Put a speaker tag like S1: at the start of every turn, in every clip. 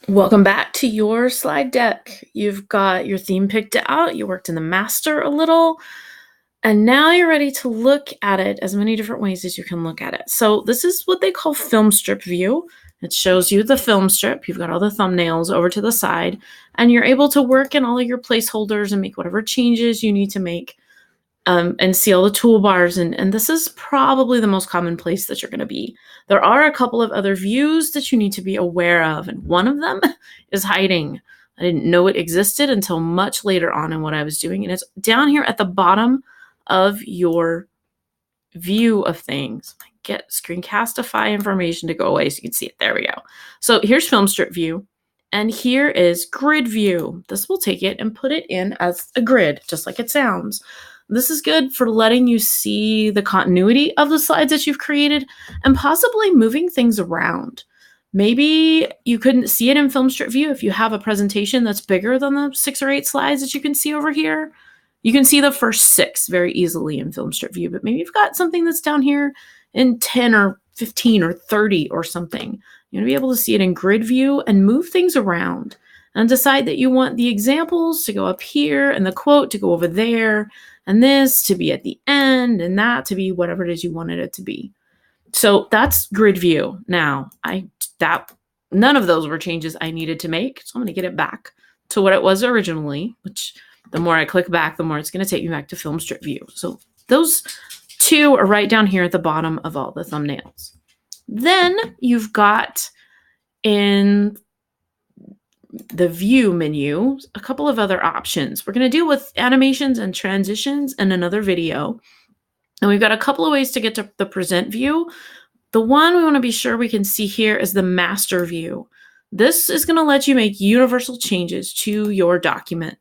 S1: Welcome back to your slide deck. You've got your theme picked out, you worked in the master a little, and now you're ready to look at it as many different ways as you can look at it. So this is what they call Filmstrip View. It shows you the film strip. You've got all the thumbnails over to the side, and you're able to work in all of your placeholders and make whatever changes you need to make, and see all the toolbars. And this is probably the most common place that you're going to be. There are a couple of other views that you need to be aware of, and one of them is hiding. I didn't know it existed until much later on in what I was doing, and it's down here at the bottom of your view of things. Get Screencastify information to go away so you can see it. There we go. So here's Filmstrip View, and here is Grid View. This will take it and put it in as a grid, just like it sounds. This is good for letting you see the continuity of the slides that you've created and possibly moving things around. Maybe you couldn't see it in Filmstrip View if you have a presentation that's bigger than the 6 or 8 slides that you can see over here. You can see the first 6 very easily in Filmstrip View, but maybe you've got something that's down here in 10 or 15 or 30 or something. You're going to be able to see it in Grid View and move things around and decide that you want the examples to go up here and the quote to go over there, and this to be at the end, and that to be whatever it is you wanted it to be. So that's Grid View. Now, none of those were changes I needed to make, so I'm going to get it back to what it was originally, which the more I click back, the more it's going to take me back to Filmstrip View. So those 2 are right down here at the bottom of all the thumbnails. Then you've got in the view menu a couple of other options. We're going to deal with animations and transitions in another video. And we've got a couple of ways to get to the present view. The one we want to be sure we can see here is the master view. This is going to let you make universal changes to your document.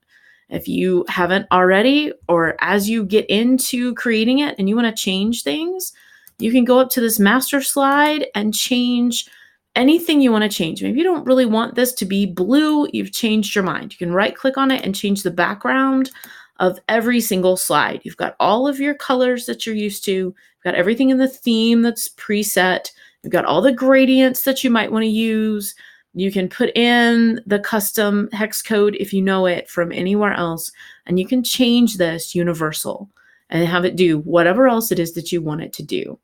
S1: If you haven't already, or as you get into creating it and you want to change things, you can go up to this master slide and change anything you want to change. Maybe you don't really want this to be blue. You've changed your mind. You can right click on it and change the background of every single slide. You've got all of your colors that you're used to. You've got everything in the theme that's preset. You've got all the gradients that you might want to use. You can put in the custom hex code if you know it from anywhere else, and you can change this universal and have it do whatever else it is that you want it to do.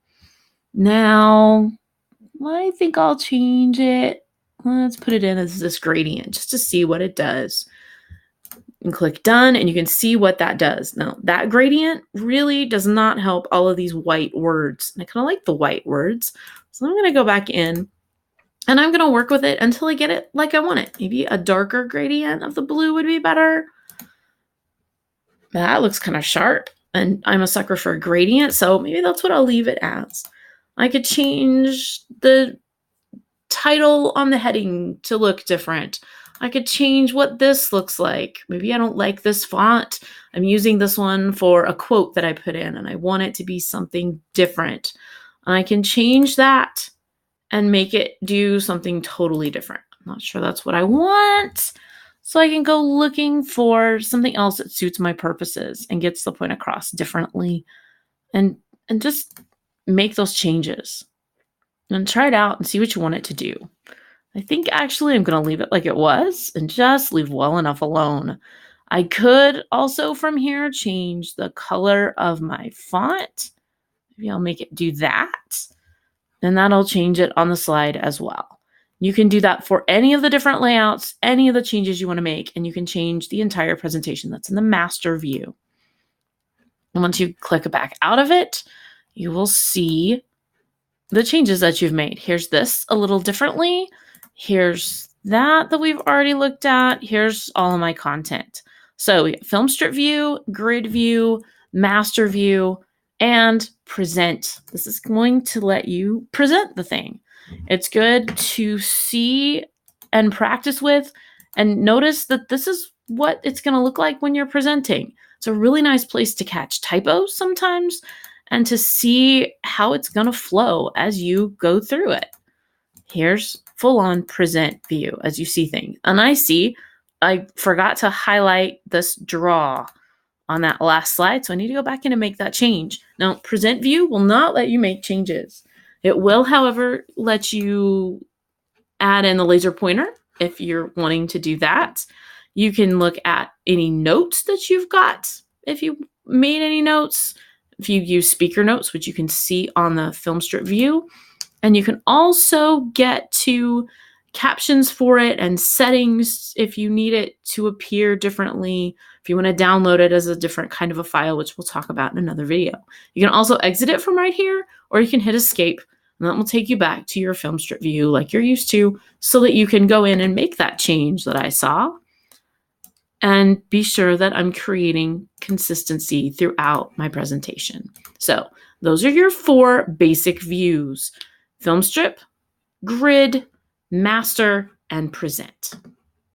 S1: Now, I think I'll change it. Let's put it in as this gradient just to see what it does. And click done, and you can see what that does. Now, that gradient really does not help all of these white words. And I kind of like the white words. So I'm going to go back in and I'm going to work with it until I get it like I want it. Maybe a darker gradient of the blue would be better. That looks kind of sharp, and I'm a sucker for a gradient, so maybe that's what I'll leave it as. I could change the title on the heading to look different. I could change what this looks like. Maybe I don't like this font. I'm using this one for a quote that I put in, and I want it to be something different. And I can change that and make it do something totally different. I'm not sure that's what I want. So I can go looking for something else that suits my purposes and gets the point across differently, and just make those changes and try it out and see what you want it to do. I think actually I'm going to leave it like it was and just leave well enough alone. I could also from here change the color of my font. Maybe I'll make it do that. And that'll change it on the slide as well. You can do that for any of the different layouts, any of the changes you want to make, and you can change the entire presentation. That's in the master view. And once you click back out of it, you will see the changes that you've made. Here's this a little differently. Here's that we've already looked at. Here's all of my content. So we got Filmstrip View, Grid View, Master View, and Present. This is going to let you present the thing. It's good to see and practice with and notice that this is what it's going to look like when you're presenting. It's a really nice place to catch typos sometimes and to see how it's going to flow as you go through it. Here's full-on present view as you see things. And I forgot to highlight this draw on that last slide, so I need to go back in and make that change. Now, present view will not let you make changes. It will, however, let you add in the laser pointer if you're wanting to do that. You can look at any notes that you've got if you made any notes. If you use speaker notes, which you can see on the Filmstrip View. And you can also get to captions for it and settings if you need it to appear differently, if you want to download it as a different kind of a file, which we'll talk about in another video. You can also exit it from right here, or you can hit escape, and that will take you back to your Filmstrip View like you're used to, so that you can go in and make that change that I saw and be sure that I'm creating consistency throughout my presentation. So those are your 4 basic views: Filmstrip, Grid, Master, and Present.